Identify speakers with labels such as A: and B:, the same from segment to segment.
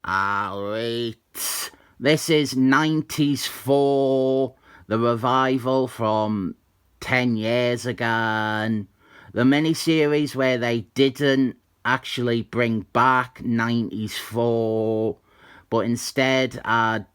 A: Alright, this is 90s Thor, the revival from 10 years ago. The miniseries where they didn't actually bring back 90s Thor, but instead had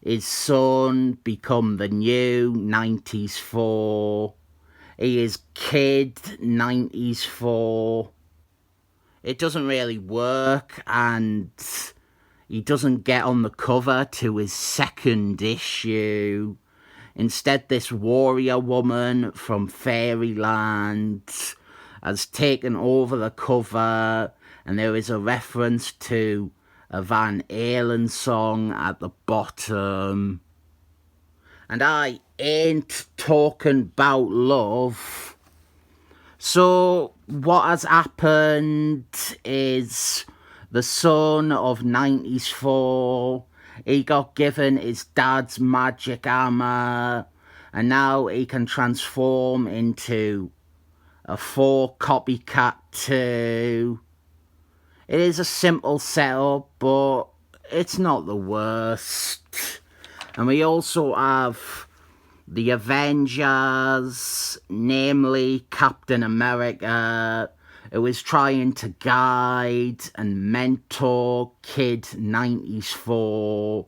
A: his son become the new 90s Thor. He is Kid 90s Thor. It doesn't really work, and he doesn't get on the cover to his second issue. Instead, this warrior woman from Fairyland has taken over the cover, and there is a reference to a Van Halen song at the bottom. And I ain't talking about love. So what has happened is the son of 90s Thor, he got given his dad's magic hammer, and now he can transform into a Thor copycat too. It is a simple setup, but it's not the worst. And we also have the Avengers, namely Captain America, who is trying to guide and mentor Kid 90s Thor.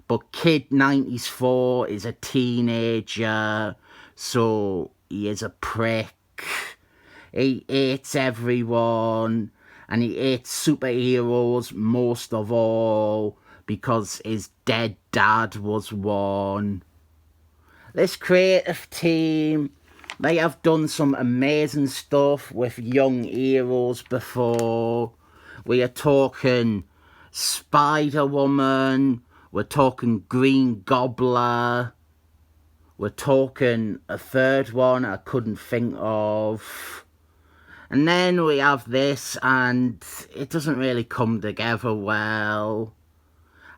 A: But Kid 90s Thor is a teenager, so he is a prick. He hates everyone, and he hates superheroes most of all, because his dead dad was one. This creative team, they have done some amazing stuff with young heroes before. We are talking Spider-Woman, we're talking Green Gobbler, we're talking a third one I couldn't think of. And then we have this, and it doesn't really come together well.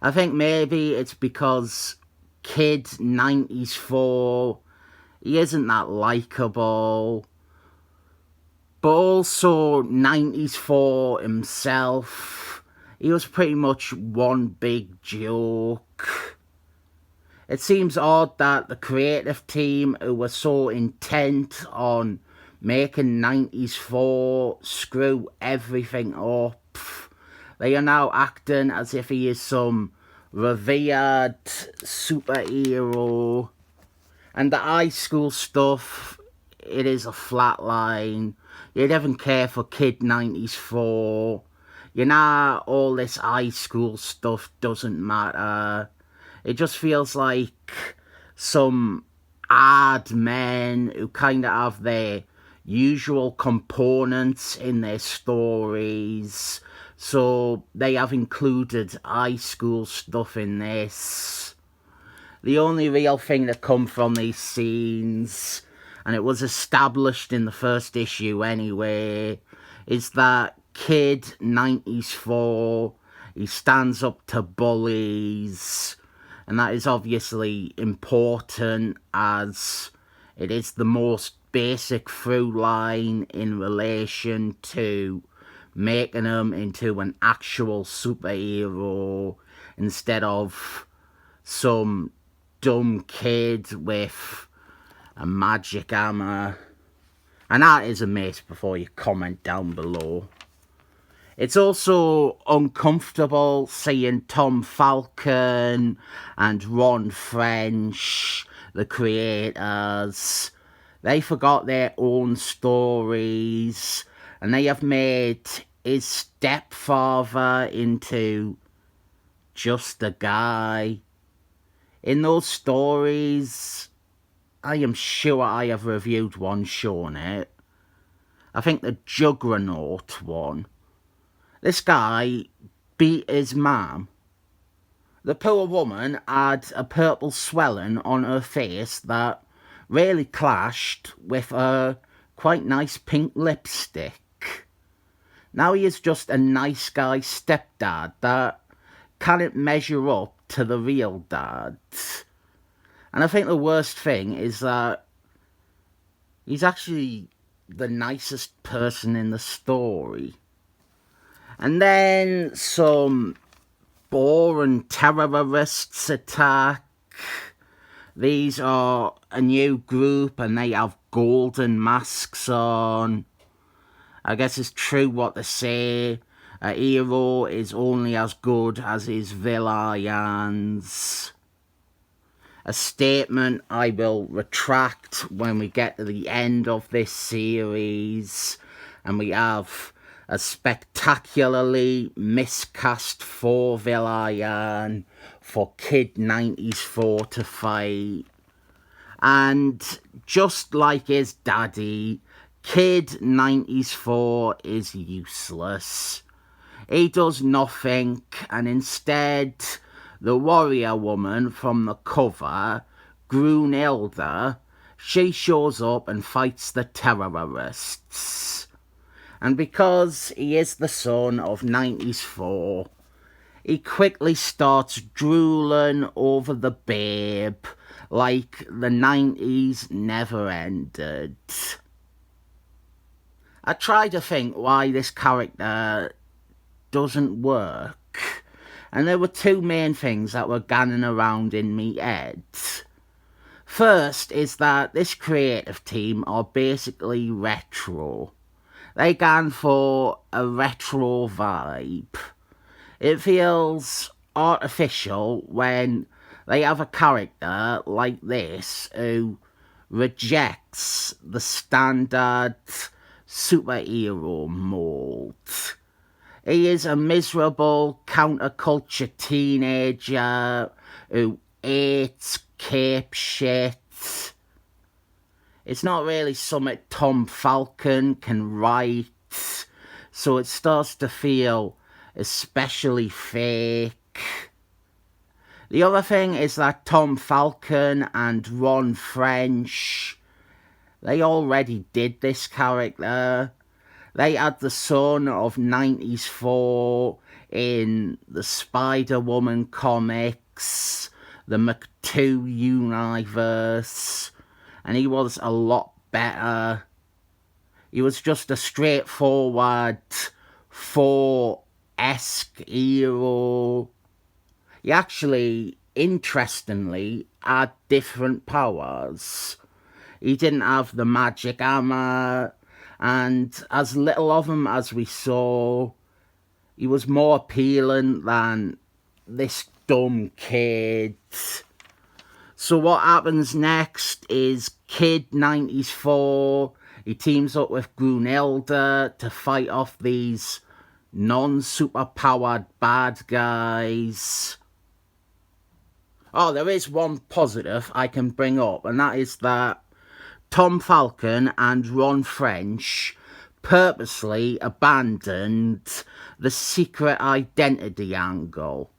A: I think maybe it's because Kid 90s Thor, he isn't that likeable. But also 90s Thor himself, he was pretty much one big joke. It seems odd that the creative team, who were so intent on making 90s Thor screw everything up, they are now acting as if he is some revered superhero. And the high school stuff, it is a flat line. You don't care for Kid 90s Thor. You know, all this high school stuff doesn't matter. It just feels like some hard men who kind of have their usual components in their stories. So they have included high school stuff in this. The only real thing that come from these scenes, and it was established in the first issue anyway, is that Kid 90s Thor, he stands up to bullies, and that is obviously important as it is the most basic through line in relation to making him into an actual superhero instead of some dumb kid with a magic hammer. And that is a miss before you comment down below. It's also uncomfortable seeing Tom Falcon and Ron French, the creators. They forgot their own stories, and they have made his stepfather into just a guy. In those stories, I am sure I have reviewed one showing it. I think the Juggernaut one. This guy beat his mum. The poor woman had a purple swelling on her face that really clashed with her quite nice pink lipstick. Now he is just a nice guy stepdad that can't measure up to the real dad. And I think the worst thing is that he's actually the nicest person in the story. And then some boring terrorists attack. These are a new group and they have golden masks on. I guess it's true what they say. A hero is only as good as his villains. A statement I will retract when we get to the end of this series and we have a spectacularly miscast Thor villain for Kid 94 to fight. And just like his daddy, Kid 94 is useless. He does nothing, and instead, the warrior woman from the cover, s.h.i.e.l.d, she shows up and fights the terrorists. And because he is the son of 94, he quickly starts drooling over the babe like the 90s never ended. I try to think why this character doesn't work, and there were two main things that were ganning around in me head. First is that this creative team are basically retro. They gan for a retro vibe. It feels artificial when they have a character like this who rejects the standard superhero mold. He is a miserable counterculture teenager who hates cape shit. It's not really something Tom Falcon can write, so it starts to feel especially fake. The other thing is that Tom Falcon and Ron French, they already did this character. They had the son of 90s Thor in the Spider-Woman comics, the McTwo universe, and he was a lot better. He was just a straightforward Thor-esque hero. He actually, interestingly, had different powers. He didn't have the magic hammer, and as little of him as we saw, he was more appealing than this dumb kid. So what happens next is Kid 94, he teams up with s.h.i.e.l.d to fight off these non-super-powered bad guys. Oh, there is one positive I can bring up, and that is that Tom Falcon and Ron French purposely abandoned the secret identity angle.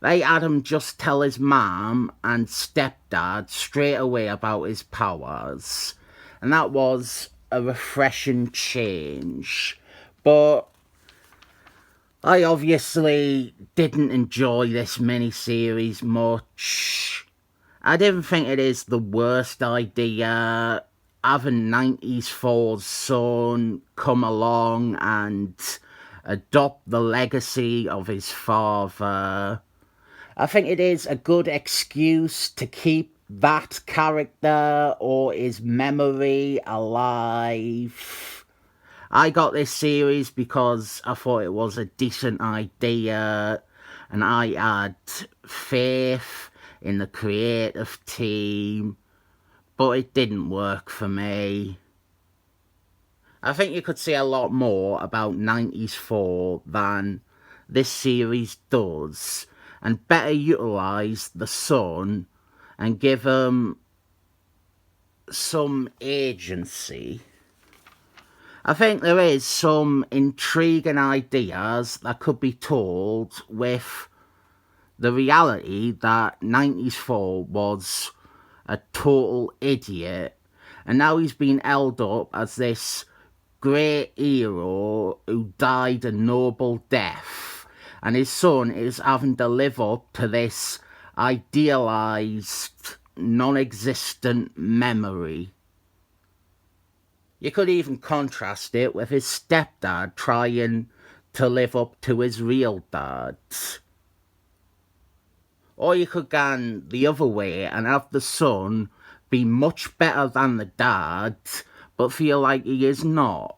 A: They had him just tell his mum and stepdad straight away about his powers. And that was a refreshing change. But I obviously didn't enjoy this miniseries much. I didn't think it is the worst idea having 90s Thor's son come along and adopt the legacy of his father. I think it is a good excuse to keep that character or his memory alive. I got this series because I thought it was a decent idea and I had faith in the creative team, but it didn't work for me. I think you could say a lot more about 90s Thor than this series does, and better utilise the son and give him some agency. I think there is some intriguing ideas that could be told with the reality that 90s Thor was a total idiot, and now he's been held up as this great hero who died a noble death, and his son is having to live up to this idealised, non-existent memory. You could even contrast it with his stepdad trying to live up to his real dad. Or you could go the other way and have the son be much better than the dad, but feel like he is not.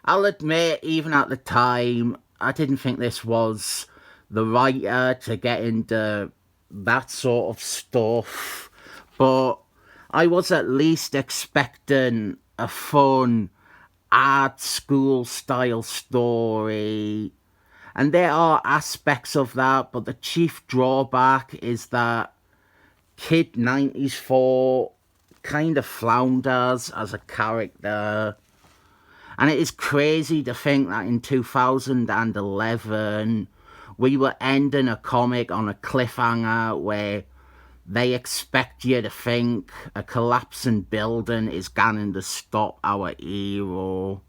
A: I'll admit, even at the time, I didn't think this was the writer to get into that sort of stuff, but I was at least expecting a fun art school style story. And there are aspects of that, but the chief drawback is that Kid 94 kind of flounders as a character. And it is crazy to think that in 2011, we were ending a comic on a cliffhanger where they expect you to think a collapsing building is going to stop our hero.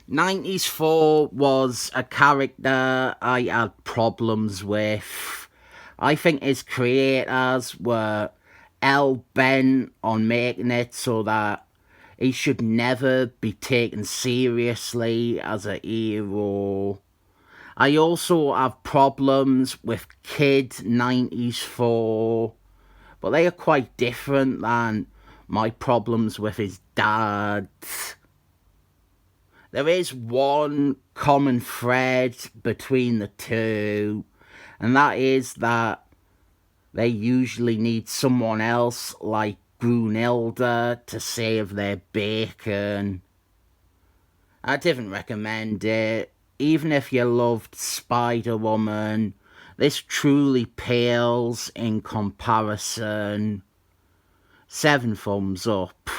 A: 94 was a character I had problems with. I think his creators were hell-bent on making it so that he should never be taken seriously as a hero. I also have problems with Kid 94, but they are quite different than my problems with his dad. There is one common thread between the two, and that is that they usually need someone else like Brunhilde to save their bacon. I didn't recommend it. Even if you loved Spider-Woman, this truly pales in comparison. 7 thumbs up.